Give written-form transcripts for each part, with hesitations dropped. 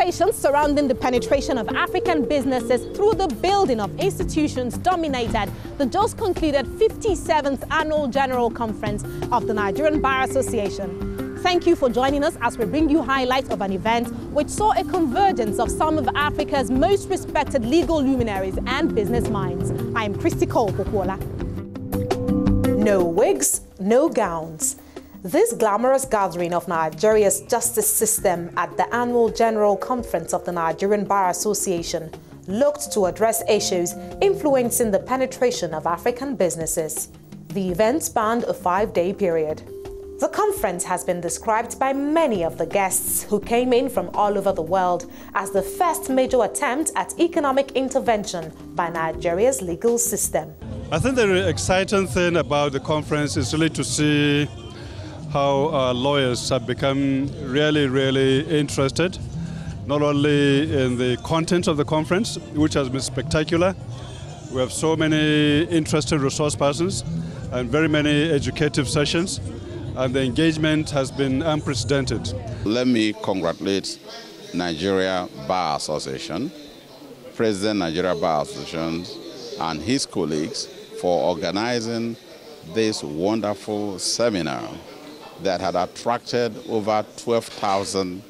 conversations surrounding the penetration of African businesses through the building of institutions dominated the just concluded 57th Annual General Conference of the Nigerian Bar Association. Thank you for joining us as we bring you highlights of an event which saw a convergence of some of Africa's most respected legal luminaries and business minds. I am Christy Cole-Pokuola. No wigs, no gowns. This glamorous gathering of Nigeria's justice system at the Annual General Conference of the Nigerian Bar Association looked to address issues influencing the penetration of African businesses. The event spanned a 5-day period. The conference has been described by many of the guests who came in from all over the world as the first major attempt at economic intervention by Nigeria's legal system. I think the exciting thing about the conference is really to see how lawyers have become really interested, not only in the content of the conference, which has been spectacular. We have so many interesting resource persons and very many educative sessions, and the engagement has been unprecedented. Let me congratulate Nigerian Bar Association, President Nigerian Bar Association and his colleagues for organizing this wonderful seminar that had attracted over 12,000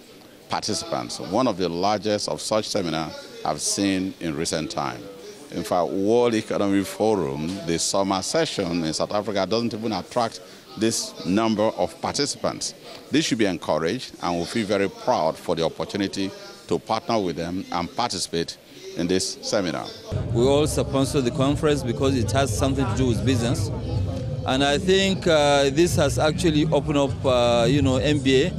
participants, one of the largest of such seminars I've seen in recent time. In fact, World Economic Forum, the summer session in South Africa doesn't even attract this number of participants. This should be encouraged, and we feel very proud for the opportunity to partner with them and participate in this seminar. We all sponsor the conference because it has something to do with business. And I think this has actually opened up, MBA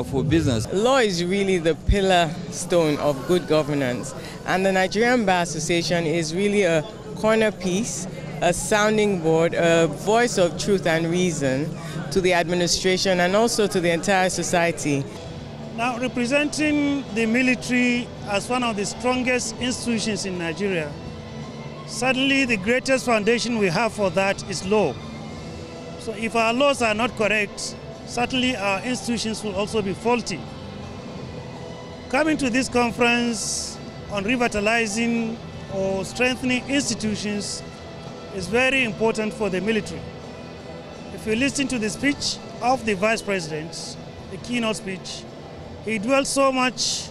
for business. Law is really the pillar stone of good governance. And the Nigerian Bar Association is really a corner piece, a sounding board, a voice of truth and reason to the administration and also to the entire society. Now, representing the military as one of the strongest institutions in Nigeria, certainly the greatest foundation we have for that is law. So if our laws are not correct, certainly our institutions will also be faulty. Coming to this conference on revitalizing or strengthening institutions is very important for the military. If you listen to the speech of the Vice President, the keynote speech, he dwelt so much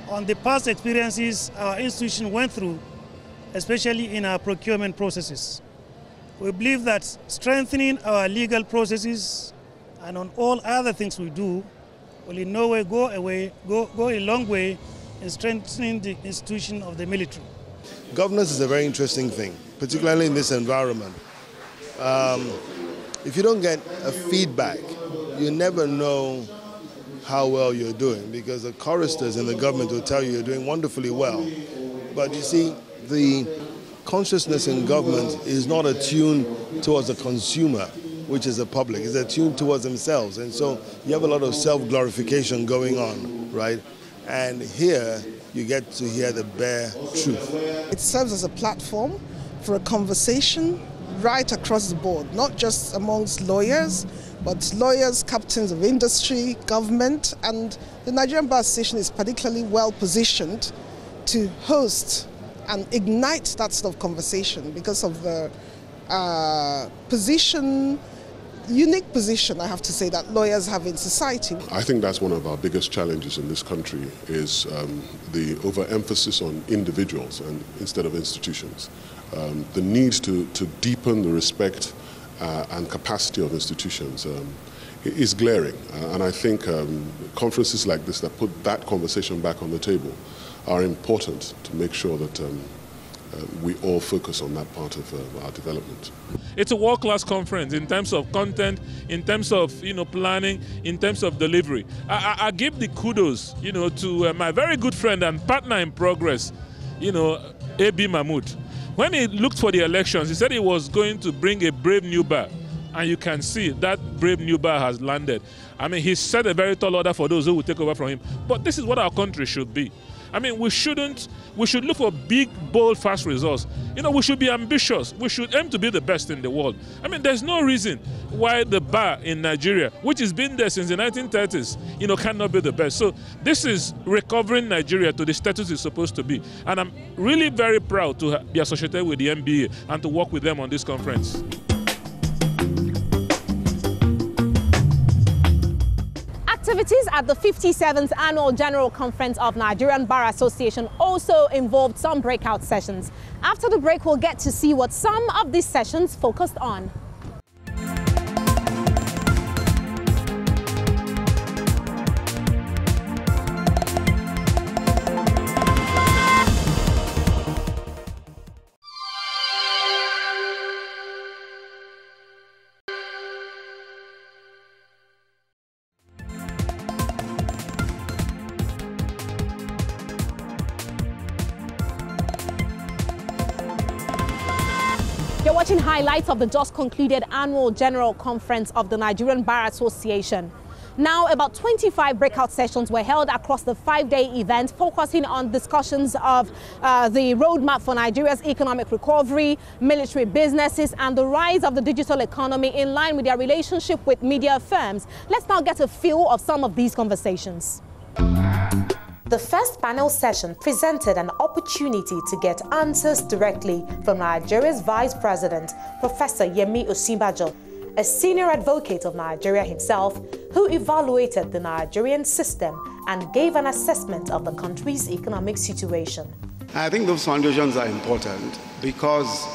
on the past experiences our institution went through, especially in our procurement processes. We believe that strengthening our legal processes and on all other things we do will in no way go a long way in strengthening the institution of the military. Governance is a very interesting thing, particularly in this environment. If you don't get a feedback, you never know how well you're doing, because the choristers in the government will tell you you're doing wonderfully well. But you see, the consciousness in government is not attuned towards the consumer, which is the public. It's attuned towards themselves. And so you have a lot of self-glorification going on, right? And here you get to hear the bare truth. It serves as a platform for a conversation right across the board, not just amongst lawyers, but lawyers, captains of industry, government, and the Nigerian Bar Association is particularly well positioned to host and ignite that sort of conversation because of the unique position, I have to say, that lawyers have in society. I think that's one of our biggest challenges in this country is the overemphasis on individuals instead of institutions. The need to deepen the respect and capacity of institutions is glaring. And I think conferences like this that put that conversation back on the table are important to make sure that we all focus on that part of our development. It's a world-class conference in terms of content, in terms of planning, in terms of delivery. I give the kudos to my very good friend and partner in progress, Aig-imoukhuede. When he looked for the elections, he said he was going to bring a brave new bar. And you can see that brave new bar has landed. I mean, he set a very tall order for those who will take over from him. But this is what our country should be. I mean, we should look for big, bold, fast results. We should be ambitious. We should aim to be the best in the world. I mean, there's no reason why the bar in Nigeria, which has been there since the 1930s, cannot be the best. So this is recovering Nigeria to the status it's supposed to be. And I'm really very proud to be associated with the MBA and to work with them on this conference. Activities at the 57th Annual General Conference of Nigerian Bar Association also involved some breakout sessions. After the break, we'll get to see what some of these sessions focused on. You're watching highlights of the just concluded Annual General Conference of the Nigerian Bar Association. Now, about 25 breakout sessions were held across the 5-day event, focusing on discussions of the roadmap for Nigeria's economic recovery, military businesses, and the rise of the digital economy in line with their relationship with media firms. Let's now get a feel of some of these conversations. The first panel session presented an opportunity to get answers directly from Nigeria's Vice President, Professor Yemi Osinbajo, a senior advocate of Nigeria himself, who evaluated the Nigerian system and gave an assessment of the country's economic situation. I think those foundations are important because,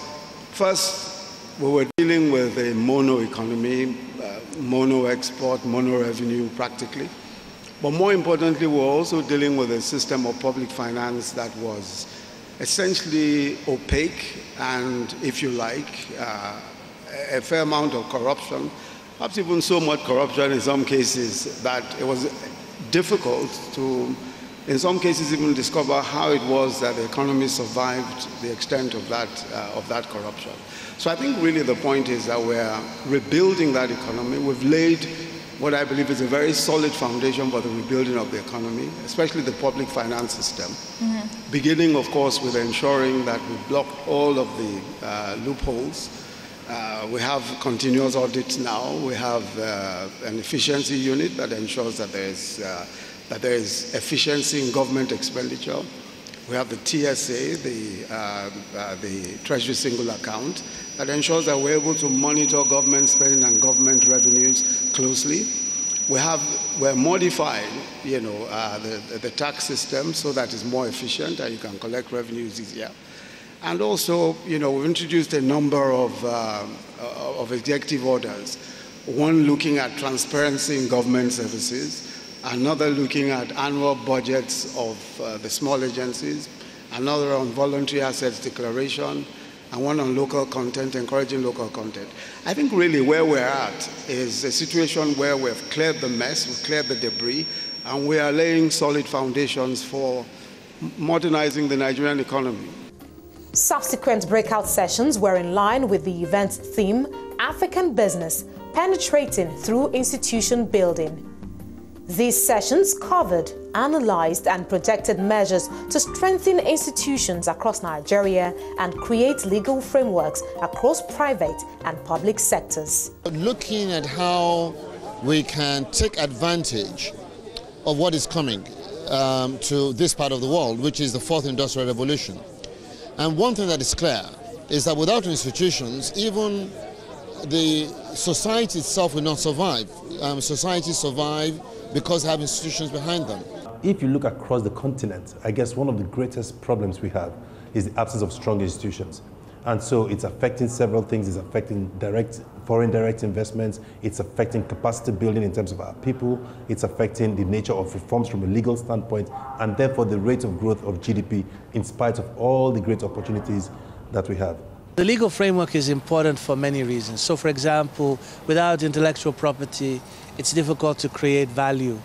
first, we were dealing with a mono economy, mono export, mono revenue practically. But more importantly, we're also dealing with a system of public finance that was essentially opaque and, if you like, a fair amount of corruption, perhaps even so much corruption in some cases that it was difficult to, in some cases, even discover how it was that the economy survived the extent of that corruption. So I think really the point is that we're rebuilding that economy. We've laid what I believe is a very solid foundation for the rebuilding of the economy, especially the public finance system. Beginning, of course, with ensuring that we block all of the loopholes. We have continuous audits now. We have an efficiency unit that ensures that there is efficiency in government expenditure. We have the TSA, the Treasury Single Account, that ensures that we're able to monitor government spending and government revenues closely. We're modifying, the tax system so that it's more efficient and you can collect revenues easier. And also, we've introduced a number of executive orders. One looking at transparency in government services, another looking at annual budgets of the small agencies, another on voluntary assets declaration, and one on local content, encouraging local content. I think really where we're at is a situation where we've cleared the mess, we've cleared the debris, and we are laying solid foundations for modernizing the Nigerian economy. Subsequent breakout sessions were in line with the event's theme, African Business, Penetrating Through Institution Building. These sessions covered, analyzed, and projected measures to strengthen institutions across Nigeria and create legal frameworks across private and public sectors. Looking at how we can take advantage of what is coming to this part of the world, which is the fourth industrial revolution. And one thing that is clear is that without institutions, even the society itself will not survive. Societies survive because they have institutions behind them. If you look across the continent, I guess one of the greatest problems we have is the absence of strong institutions. And so it's affecting several things. It's affecting foreign direct investments. It's affecting capacity building in terms of our people. It's affecting the nature of reforms from a legal standpoint, and therefore the rate of growth of GDP in spite of all the great opportunities that we have. The legal framework is important for many reasons. So, for example, without intellectual property, it's difficult to create value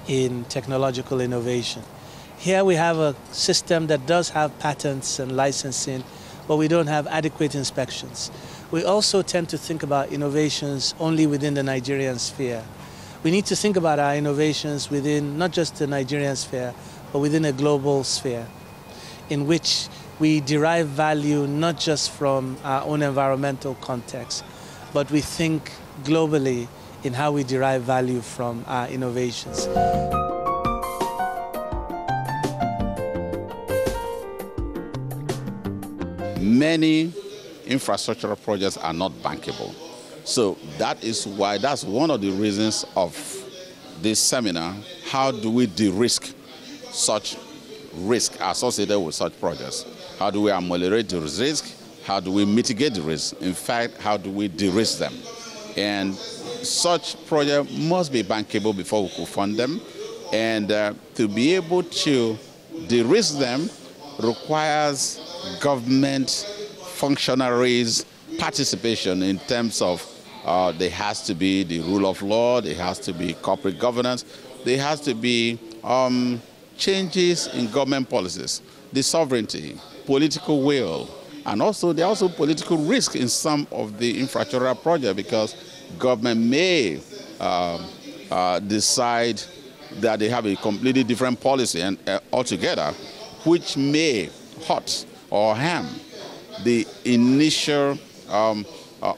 in technological innovation. Here we have a system that does have patents and licensing, but we don't have adequate inspections. We also tend to think about innovations only within the Nigerian sphere. We need to think about our innovations within not just the Nigerian sphere, but within a global sphere, in which we derive value not just from our own environmental context, but we think globally in how we derive value from our innovations. Many infrastructural projects are not bankable. So that's one of the reasons of this seminar. How do we de-risk such risk associated with such projects? How do we ameliorate the risk? How do we mitigate the risk? In fact, how do we de-risk them? And such projects must be bankable before we could fund them. And to be able to de-risk them requires government functionaries' participation in terms of there has to be the rule of law, there has to be corporate governance, there has to be changes in government policies, the sovereignty, political will, and also there are also political risk in some of the infrastructural projects because government may decide that they have a completely different policy and altogether, which may hurt or harm the initial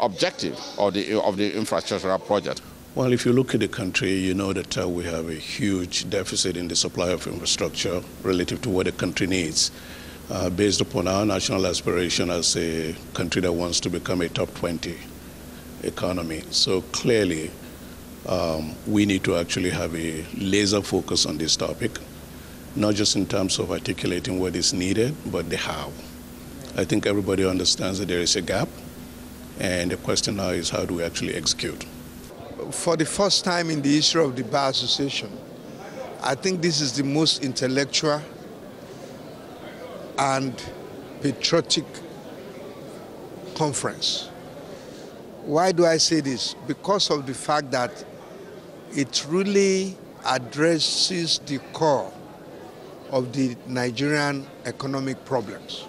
objective of the infrastructural project. Well, if you look at the country, you know that we have a huge deficit in the supply of infrastructure relative to what the country needs. Based upon our national aspiration as a country that wants to become a top 20 economy. So clearly, we need to actually have a laser focus on this topic, not just in terms of articulating what is needed, but the how. I think everybody understands that there is a gap, and the question now is how do we actually execute? For the first time in the history of the Bar Association, I think this is the most intellectual and patriotic conference. Why do I say this? Because of the fact that it really addresses the core of the Nigerian economic problems.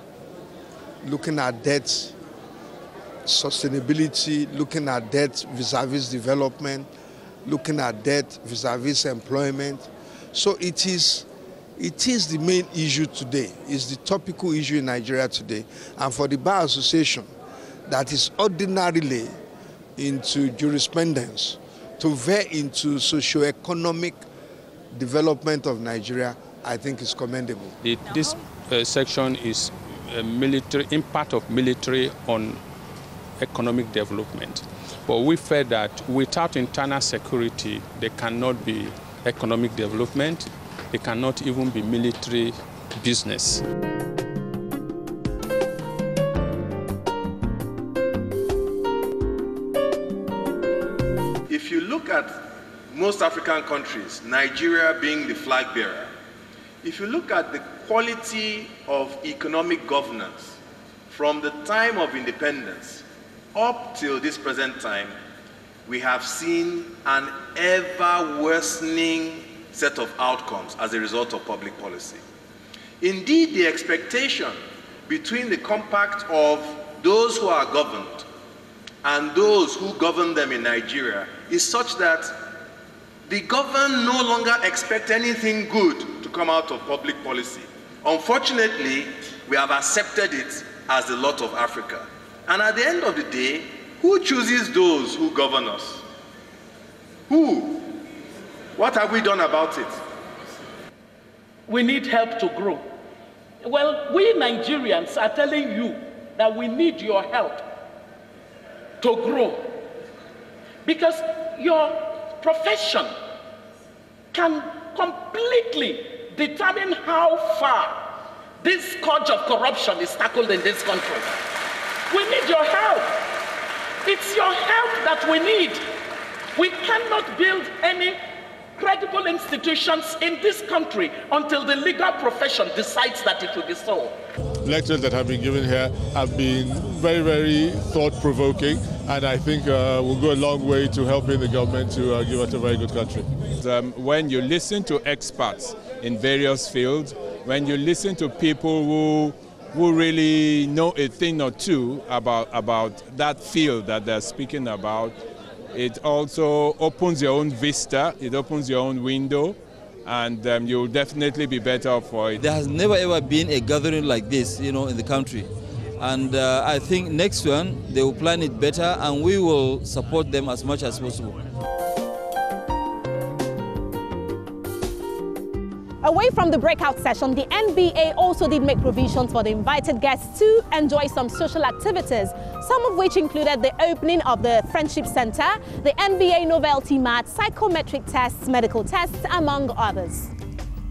Looking at debt, sustainability, looking at debt vis-a-vis development, looking at debt vis-a-vis employment. So it is the main issue today. It's the topical issue in Nigeria today. And for the Bar Association, that is ordinarily into jurisprudence, to veer into socio-economic development of Nigeria, I think is commendable. This section is military, impact of military on economic development. But we felt that without internal security, there cannot be economic development, there cannot even be military business. If you look at most African countries, Nigeria being the flag bearer, if you look at the quality of economic governance from the time of independence up till this present time, we have seen an ever worsening set of outcomes as a result of public policy. Indeed, the expectation between the compact of those who are governed and those who govern them in Nigeria is such that the governed no longer expect anything good to come out of public policy. Unfortunately, we have accepted it as the lot of Africa. And at the end of the day, who chooses those who govern us? Who? What have we done about it? We need help to grow. Well, we Nigerians are telling you that we need your help to grow. Because your profession can completely determine how far this scourge of corruption is tackled in this country. We need your help. It's your help that we need. We cannot build any credible institutions in this country until the legal profession decides that it will be so. Lectures that have been given here have been very, very thought-provoking, and I think will go a long way to helping the government to give us a very good country. When you listen to experts in various fields, when you listen to people who really know a thing or two about that field that they're speaking about, It also opens your own vista, it opens your own window, and you'll definitely be better off for it. There has never ever been a gathering like this, in the country. And I think next one, they will plan it better and we will support them as much as possible. Away from the breakout session, the NBA also did make provisions for the invited guests to enjoy some social activities, some of which included the opening of the Friendship Center, the NBA novelty mat, psychometric tests, medical tests, among others.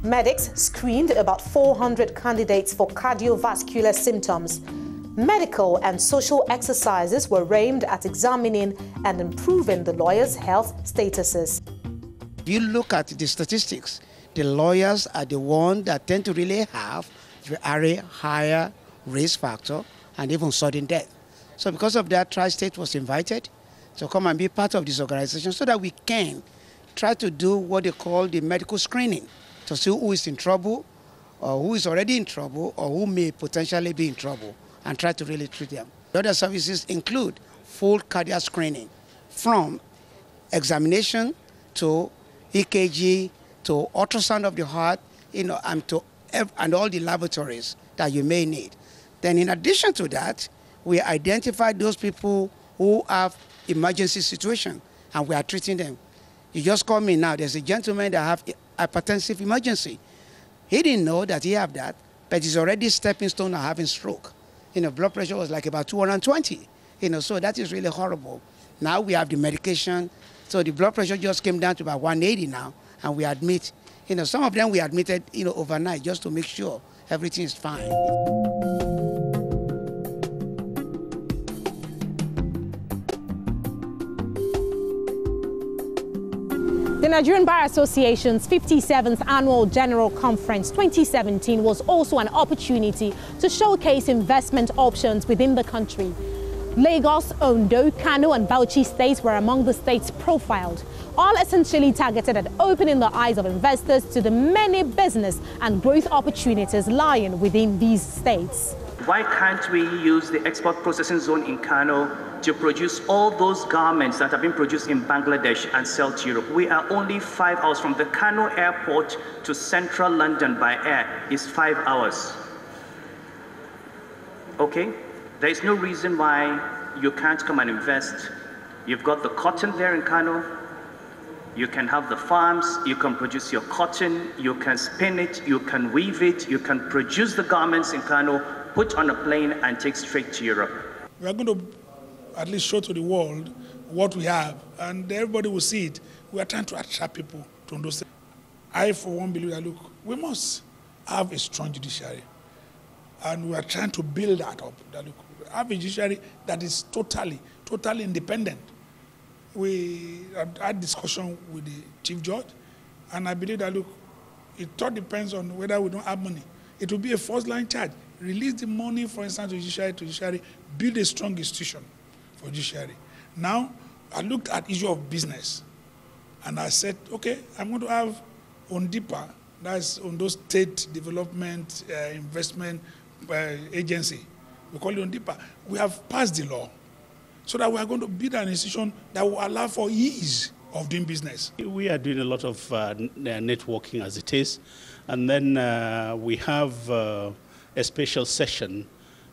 Medics screened about 400 candidates for cardiovascular symptoms. Medical and social exercises were aimed at examining and improving the lawyers' health statuses. If you look at the statistics, the lawyers are the ones that tend to really have a higher risk factor and even sudden death. So because of that, Tri-State was invited to come and be part of this organization so that we can try to do what they call the medical screening to see who is in trouble or who is already in trouble or who may potentially be in trouble and try to really treat them. The other services include full cardiac screening from examination to EKG, to ultrasound of the heart, and all the laboratories that you may need. Then in addition to that, we identify those people who have emergency situation and we are treating them. You just call me now, there's a gentleman that have hypertensive emergency. He didn't know that he have that, but he's already stepping stone to having stroke. Blood pressure was like about 220, so that is really horrible. Now we have the medication, so the blood pressure just came down to about 180 now. And we admit, some of them we admitted, overnight just to make sure everything is fine. The Nigerian Bar Association's 57th Annual General Conference 2017 was also an opportunity to showcase investment options within the country. Lagos, Ondo, Kano and Bauchi states were among the states profiled, all essentially targeted at opening the eyes of investors to the many business and growth opportunities lying within these states. Why can't we use the export processing zone in Kano to produce all those garments that have been produced in Bangladesh and sell to Europe? We are only 5 hours from the Kano airport to central London by air is 5 hours. Okay? There is no reason why you can't come and invest. You've got the cotton there in Kano. You can have the farms, you can produce your cotton, you can spin it, you can weave it, you can produce the garments in Kano, put on a plane and take straight to Europe. We are going to at least show to the world what we have, and everybody will see it. We are trying to attract people to understand. I, for one, believe that, look, we must have a strong judiciary. And we are trying to build that up. That, look, have a judiciary that is totally independent. We had discussion with the Chief Judge, and I believe that, look, it all depends on whether we don't have money. It will be a first-line charge. Release the money, for instance, to judiciary, build a strong institution for judiciary. Now, I looked at issue of business, and I said, okay, I'm going to have ONDIPA, that's Ondo State Development Investment Agency. We call it ONDIPA. We have passed the law so that we are going to build an institution that will allow for ease of doing business. We are doing a lot of networking as it is, and then we have a special session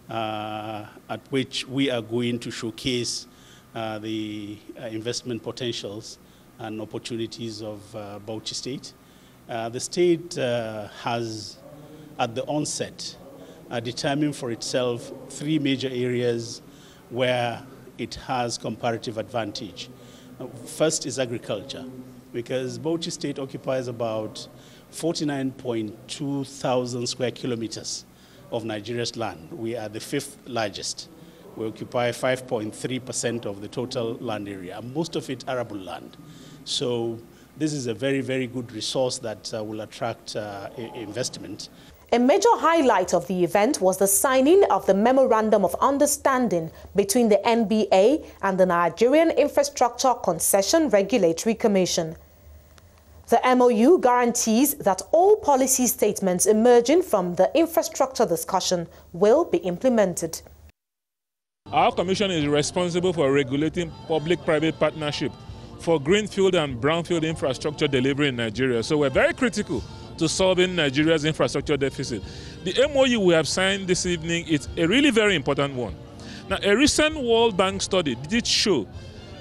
at which we are going to showcase the investment potentials and opportunities of Bauchi State. The state has, at the onset, determined for itself 3 major areas where it has comparative advantage. First is agriculture, because Bauchi State occupies about 49.2 thousand square kilometers of Nigeria's land. We are the 5th largest. We occupy 5.3% of the total land area, and most of it arable land. So this is a very, very good resource that will attract investment. A major highlight of the event was the signing of the Memorandum of Understanding between the NBA and the Nigerian Infrastructure Concession Regulatory Commission. The MOU guarantees that all policy statements emerging from the infrastructure discussion will be implemented. Our commission is responsible for regulating public-private partnership for greenfield and brownfield infrastructure delivery in Nigeria. So we're very critical to solving Nigeria's infrastructure deficit. The MOU we have signed this evening is a really very important one. Now, a recent World Bank study did show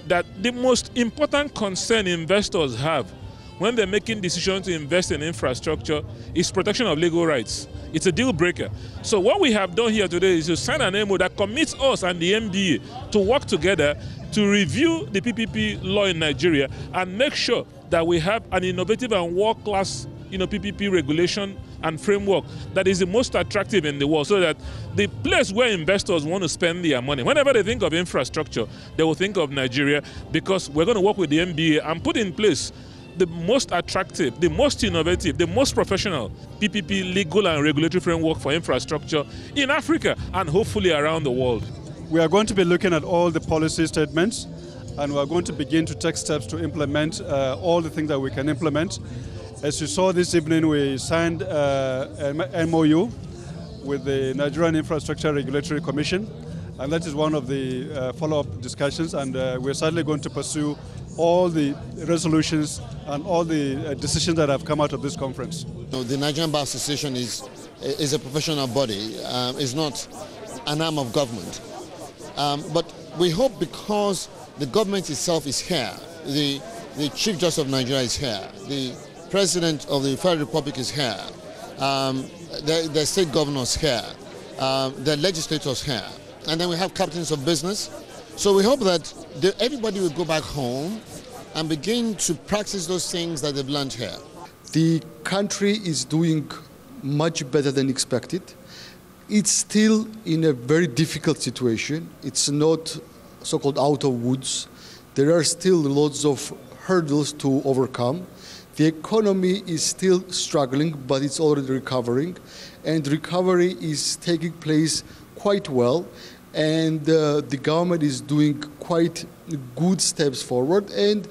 that the most important concern investors have when they're making decisions to invest in infrastructure is protection of legal rights. It's a deal breaker. So what we have done here today is to sign an MOU that commits us and the MBA to work together to review the PPP law in Nigeria and make sure that we have an innovative and world-class PPP regulation and framework that is the most attractive in the world, so that the place where investors want to spend their money, whenever they think of infrastructure, they will think of Nigeria, because we're going to work with the MBA and put in place the most attractive, the most innovative, the most professional PPP legal and regulatory framework for infrastructure in Africa and hopefully around the world. We are going to be looking at all the policy statements, and we are going to begin to take steps to implement all the things that we can implement. As you saw this evening, we signed an MOU with the Nigerian Infrastructure Regulatory Commission, and that is one of the follow-up discussions, and we're certainly going to pursue all the resolutions and all the decisions that have come out of this conference. The Nigerian Bar Association is a professional body, it's not an arm of government. But we hope, because the government itself is here, the Chief Justice of Nigeria is here, the President of the Federal Republic is here, the state governors here, the legislators here, and then we have captains of business. So we hope that everybody will go back home and begin to practice those things that they've learned here. The country is doing much better than expected. It's still in a very difficult situation. It's not so-called out of woods. There are still lots of hurdles to overcome. The economy is still struggling, but it's already recovering. And recovery is taking place quite well. And the government is doing quite good steps forward. And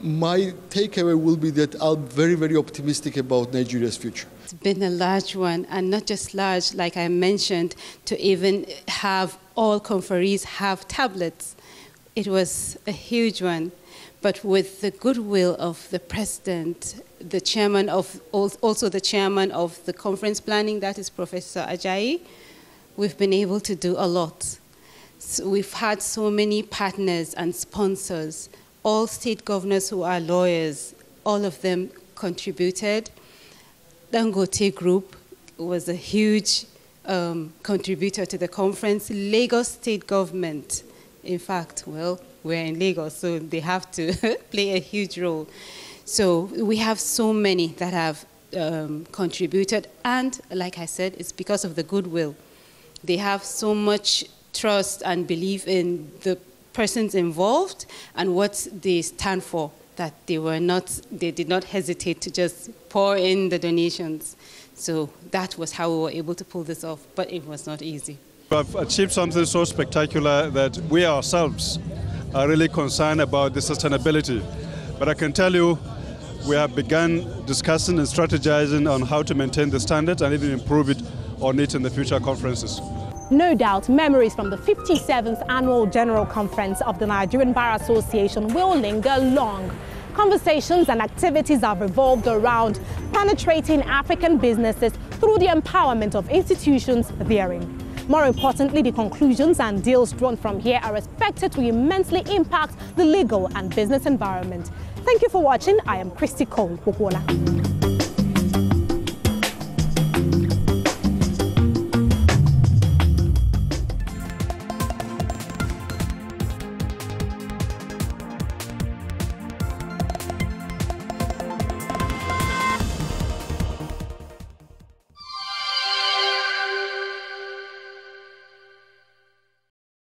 my takeaway will be that I'm very, very optimistic about Nigeria's future. It's been a large one, and not just large, like I mentioned, to even have all conferees have tablets. It was a huge one. But with the goodwill of the president, the chairman of, also the chairman of the conference planning, that is Professor Ajayi, we've been able to do a lot. So we've had so many partners and sponsors, all state governors who are lawyers, all of them contributed. Dangote Group was a huge contributor to the conference. Lagos state government, in fact, well, we're in Lagos, so they have to play a huge role. So we have so many that have contributed, and like I said, it's because of the goodwill. They have so much trust and belief in the persons involved and what they stand for, that they did not hesitate to just pour in the donations. So that was how we were able to pull this off, but it was not easy. We have achieved something so spectacular that we ourselves are really concerned about the sustainability. But I can tell you, we have begun discussing and strategizing on how to maintain the standards and even improve it on it in the future conferences. No doubt, memories from the 57th Annual General Conference of the Nigerian Bar Association will linger long. Conversations and activities have revolved around penetrating African businesses through the empowerment of institutions therein. More importantly, the conclusions and deals drawn from here are expected to immensely impact the legal and business environment. Thank you for watching. I am Christy Cole Wokwola.